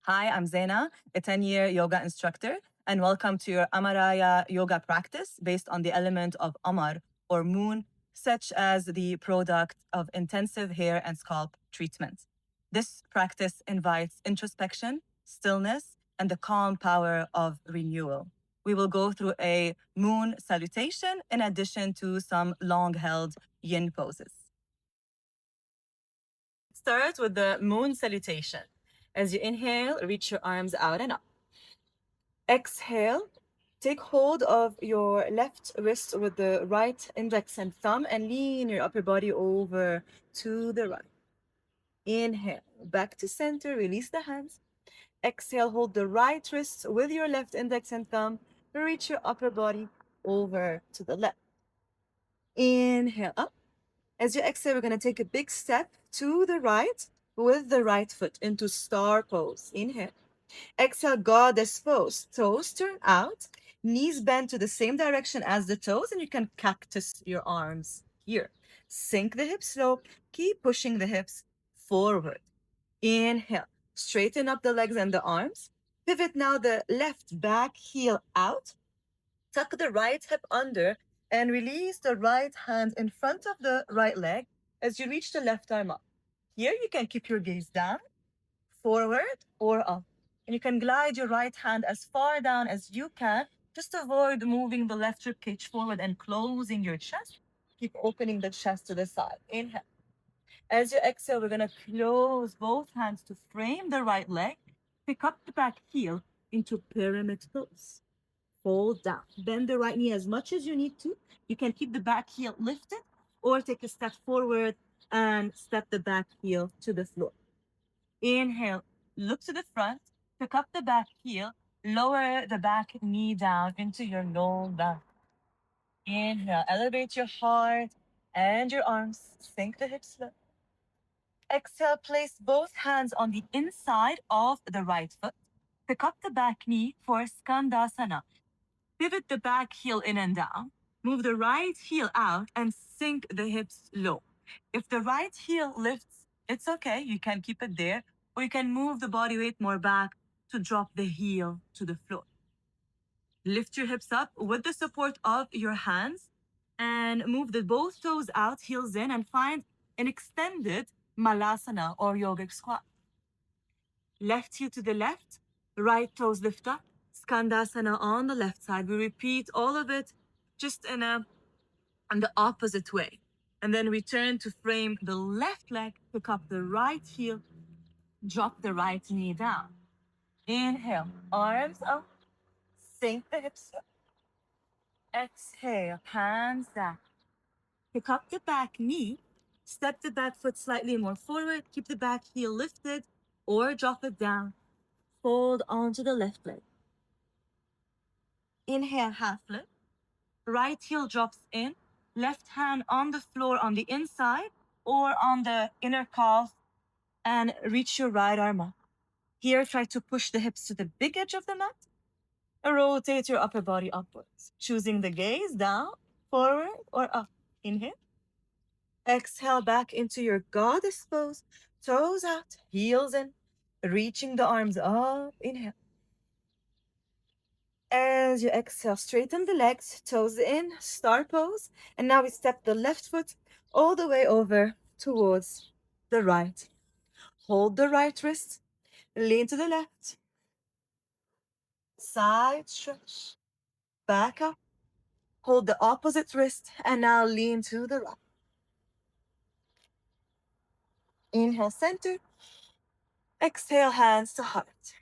Hi, I'm Zaina, a 10-year yoga instructor, and welcome to your Amaraya yoga practice based on the element of Amar or moon, such as the product of intensive hair and scalp treatment. This practice invites introspection, stillness, and the calm power of renewal. We will go through a moon salutation in addition to some long held yin poses. Start with the moon salutation. As you inhale, reach your arms out and up. Exhale, take hold of your left wrist with the right index and thumb and lean your upper body over to the right. Inhale, back to center, release the hands. Exhale, hold the right wrist with your left index and thumb, reach your upper body over to the left. Inhale up. As you exhale, we're going to take a big step to the right with the right foot into star pose. Inhale. Exhale, goddess pose. Toes turn out, knees bend to the same direction as the toes, and you can cactus your arms here. Sink the hips low, keep pushing the hips forward. Inhale, straighten up the legs and the arms. Pivot now the left back heel out. Tuck the right hip under and release the right hand in front of the right leg as you reach the left arm up. Here you can keep your gaze down, forward, or up. And you can glide your right hand as far down as you can. Just avoid moving the left rib cage forward and closing your chest. Keep opening the chest to the side. Inhale. As you exhale, we're going to close both hands to frame the right leg. Pick up the back heel into pyramid pose. Fold down. Bend the right knee as much as you need to. You can keep the back heel lifted or take a step forward and step the back heel to the floor. Inhale, look to the front, pick up the back heel, lower the back knee down into your low back. Inhale, elevate your heart and your arms, sink the hips low. Exhale, place both hands on the inside of the right foot. Pick up the back knee for Skandasana. Pivot the back heel in and down. Move the right heel out and sink the hips low. If the right heel lifts, it's okay. You can keep it there, or you can move the body weight more back to drop the heel to the floor. Lift your hips up with the support of your hands and move the both toes out, heels in, and find an extended malasana or yogic squat. Left heel to the left, right toes lift up, skandasana on the left side. We repeat all of it just in the opposite way. And then return to frame the left leg, pick up the right heel, drop the right knee down. Inhale, arms up, sink the hips up. Exhale, hands down. Pick up the back knee, step the back foot slightly more forward, keep the back heel lifted, or drop it down. Fold onto the left leg. Inhale, half lift. Right heel drops in, left hand on the floor on the inside or on the inner calf, and reach your right arm up. Here, try to push the hips to the big edge of the mat and rotate your upper body upwards, choosing the gaze down, forward, or up. Inhale. Exhale back into your goddess pose, toes out, heels in, reaching the arms up. Inhale. As you exhale, straighten the legs, toes in, star pose. And now we step the left foot all the way over towards the right. Hold the right wrist, lean to the left. Side stretch, back up. Hold the opposite wrist and now lean to the right. Inhale, center. Exhale, hands to heart.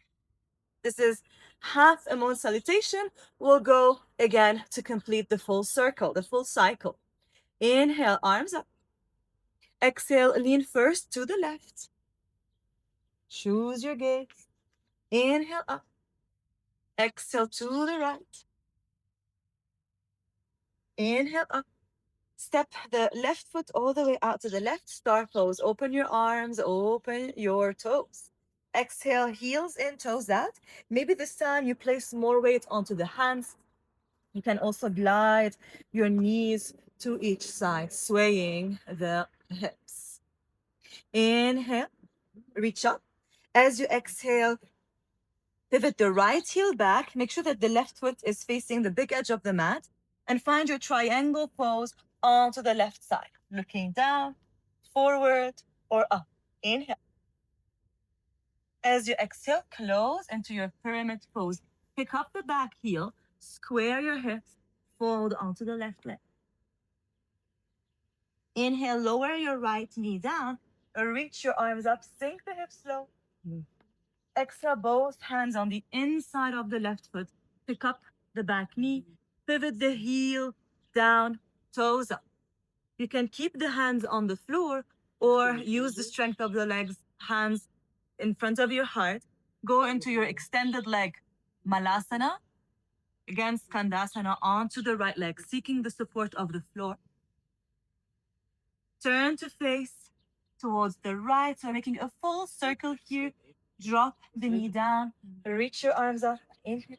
This is half a moon salutation. We'll go again to complete the full circle, the full cycle. Inhale, arms up. Exhale, lean first to the left. Choose your gaze. Inhale up. Exhale to the right. Inhale up. Step the left foot all the way out to the left. Star pose. Open your arms, open your toes. Exhale, heels in, toes out. Maybe this time you place more weight onto the hands. You can also glide your knees to each side, swaying the hips. Inhale, reach up. As you exhale, Pivot the right heel back. Make sure that the left foot is facing the big edge of the mat. And find your triangle pose onto the left side. Looking down, forward, or up. Inhale. As you exhale, close into your pyramid pose. Pick up the back heel, square your hips, fold onto the left leg. Inhale, lower your right knee down, reach your arms up, sink the hips low. Exhale, both hands on the inside of the left foot. Pick up the back knee, pivot the heel down, toes up. You can keep the hands on the floor or use the strength of the legs, hands in front of your heart. Go into your extended leg, Malasana, against Skandasana onto the right leg, seeking the support of the floor. Turn to face towards the right, so making a full circle here. Drop the knee down, reach your arms up. Inhale.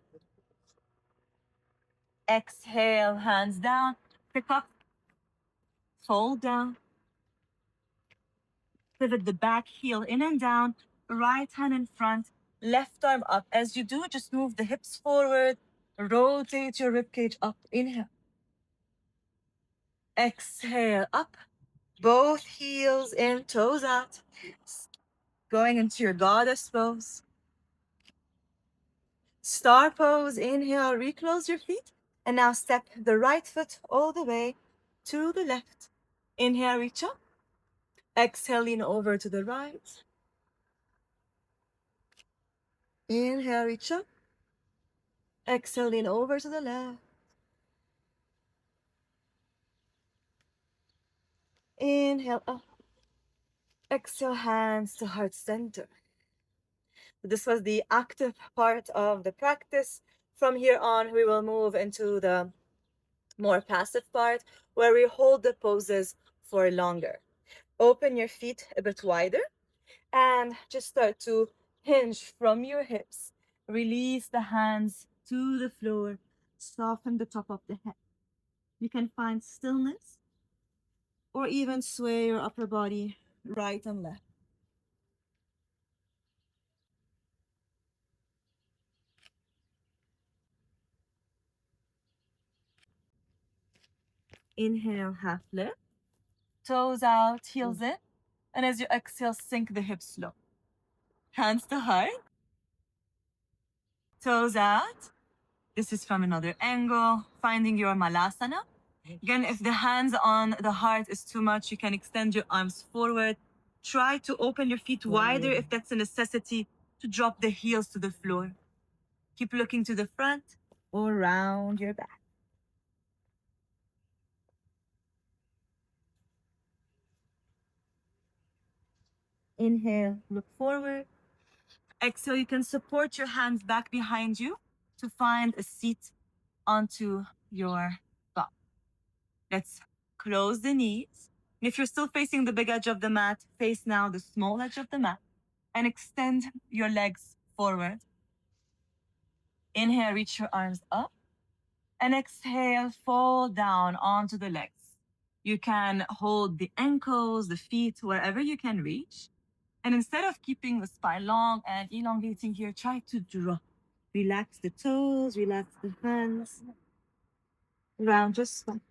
Exhale, hands down, pick up, fold down. Pivot the back heel in and down, right hand in front, left arm up. As you do, just move the hips forward, rotate your ribcage up. Inhale. Exhale, up. Both heels in, toes out. Going into your goddess pose. Star pose. Inhale, reclose your feet. And now step the right foot all the way to the left. Inhale, reach up. Exhale, lean over to the right. Inhale, reach up. Exhale, lean over to the left. Inhale up. Exhale, hands to heart center. This was the active part of the practice. From here on, we will move into the more passive part where we hold the poses for longer. Open your feet a bit wider and just start to hinge from your hips. Release the hands to the floor. Soften the top of the head. You can find stillness or even sway your upper body right and left. Inhale, half lift. Toes out, heels in. And as you exhale, sink the hips low. Hands to heart. Toes out. This is from another angle. Finding your malasana. Again, if the hands on the heart is too much, you can extend your arms forward. Try to open your feet wider if that's a necessity to drop the heels to the floor. Keep looking to the front or round your back. Inhale, look forward. Exhale, you can support your hands back behind you to find a seat onto your butt. Let's close the knees. And if you're still facing the big edge of the mat, face now the small edge of the mat and extend your legs forward. Inhale, reach your arms up. And exhale, fall down onto the legs. You can hold the ankles, the feet, wherever you can reach. And instead of keeping the spine long and elongating here, try to drop. Relax the toes, relax the hands. Round your spine.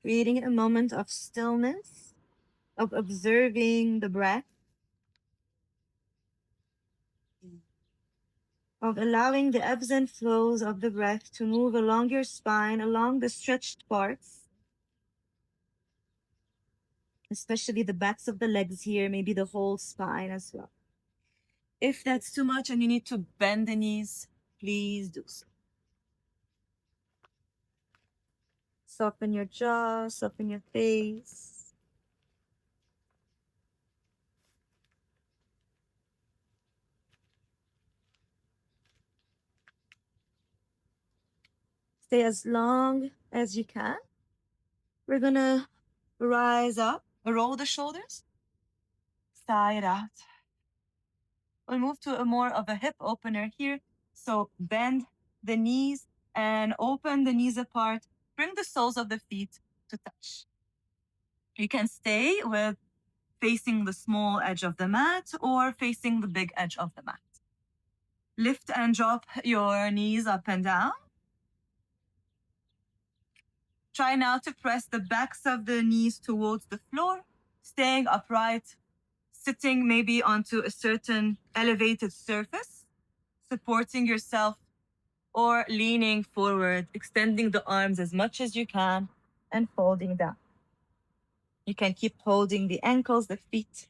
Creating a moment of stillness, of observing the breath, of allowing the ebbs and flows of the breath to move along your spine, along the stretched parts, especially the backs of the legs here, maybe the whole spine as well. If that's too much and you need to bend the knees, please do so. Soften your jaw, soften your face. Stay as long as you can. We're gonna rise up, roll the shoulders, side out. We'll move to a more of a hip opener here. So bend the knees and open the knees apart. Bring the soles of the feet to touch. You can stay with facing the small edge of the mat or facing the big edge of the mat. Lift and drop your knees up and down. Try now to press the backs of the knees towards the floor, staying upright, sitting maybe onto a certain elevated surface, supporting yourself, or leaning forward, extending the arms as much as you can, and folding down. You can keep holding the ankles, the feet,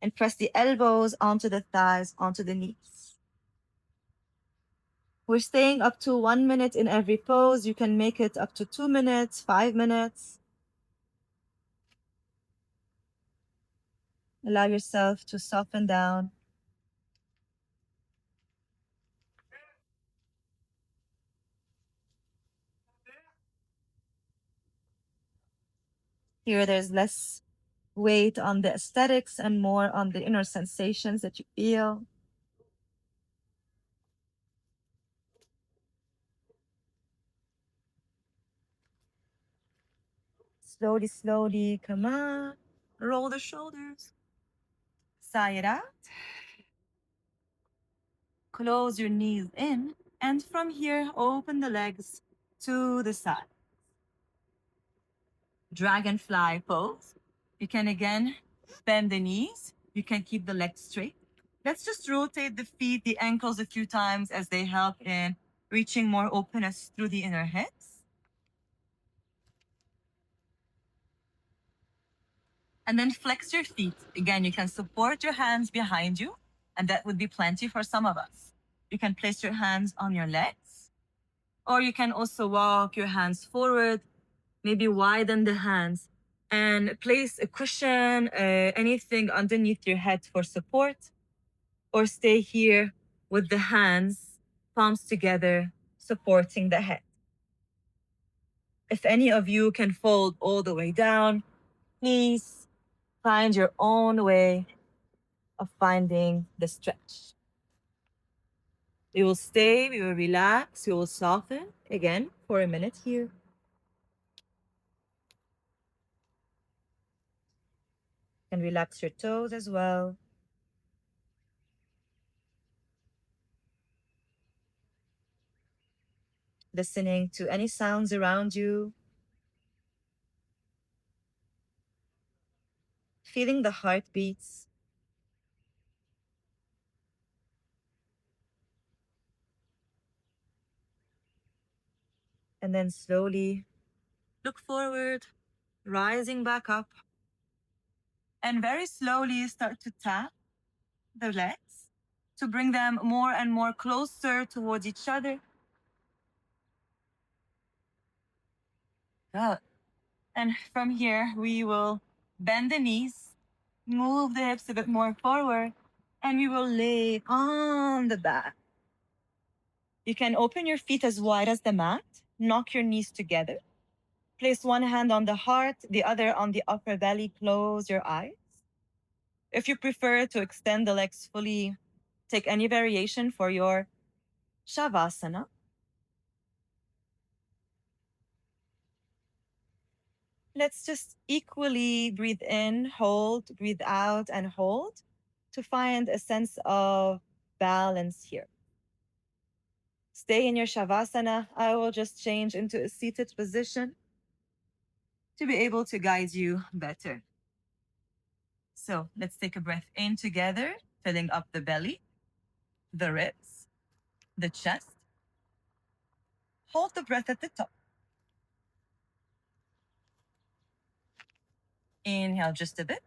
and press the elbows onto the thighs, onto the knees. We're staying up to 1 minute in every pose. You can make it up to 2 minutes, 5 minutes. Allow yourself to soften down. Here, there's less weight on the aesthetics and more on the inner sensations that you feel. Slowly, slowly, come on. Roll the shoulders. Sigh it out. Close your knees in. And from here, open the legs to the side. Dragonfly pose. You can again bend the knees. You can keep the legs straight. Let's just rotate the feet, the ankles a few times as they help in reaching more openness through the inner hips. And then flex your feet. Again, you can support your hands behind you, and that would be plenty for some of us. You can place your hands on your legs, or you can also walk your hands forward, maybe widen the hands, and place a cushion, anything underneath your head for support, or stay here with the hands, palms together, supporting the head. If any of you can fold all the way down, please find your own way of finding the stretch. We will stay, we will relax, we will soften again for a minute here. And relax your toes as well. Listening to any sounds around you. Feeling the heartbeats. And then slowly look forward, rising back up. And very slowly start to tap the legs to bring them more and more closer towards each other. Good. And from here, we will bend the knees, move the hips a bit more forward, and we will lay on the back. You can open your feet as wide as the mat, knock your knees together. Place one hand on the heart, the other on the upper belly. Close your eyes. If you prefer to extend the legs fully, take any variation for your Shavasana. Let's just equally breathe in, hold, breathe out, and hold to find a sense of balance here. Stay in your Shavasana. I will just change into a seated position to be able to guide you better. So let's take a breath in together, filling up the belly, the ribs, the chest. Hold the breath at the top. Inhale just a bit.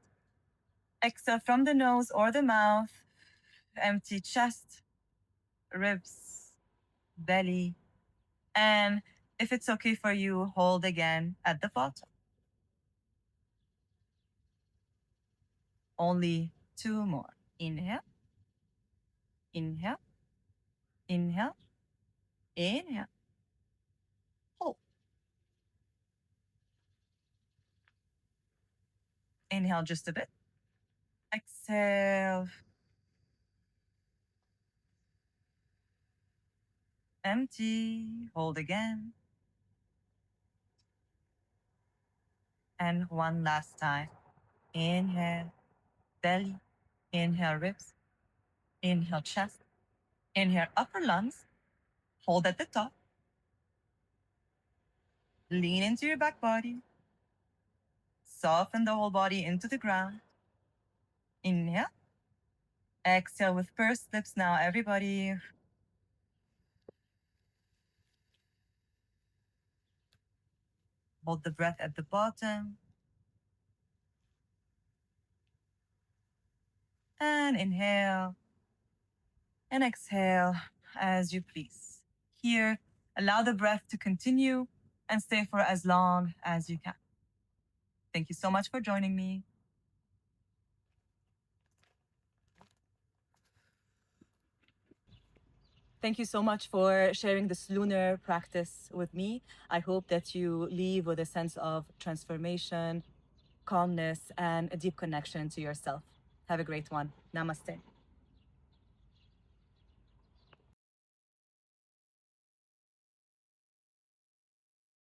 Exhale from the nose or the mouth. Empty chest, ribs, belly. And if it's okay for you, hold again at the bottom. Only 2 more. Inhale, inhale, inhale, inhale. Hold. Inhale just a bit. Exhale. Empty. Hold again. And one last time. Inhale, belly. Inhale, ribs. Inhale, chest. Inhale, upper lungs. Hold at the top. Lean into your back body. Soften the whole body into the ground. Inhale. Exhale with pursed lips now, everybody. Hold the breath at the bottom. And inhale. And exhale as you please. Here, allow the breath to continue and stay for as long as you can. Thank you so much for joining me. Thank you so much for sharing this lunar practice with me. I hope that you leave with a sense of transformation, calmness, and a deep connection to yourself. Have a great one. Namaste.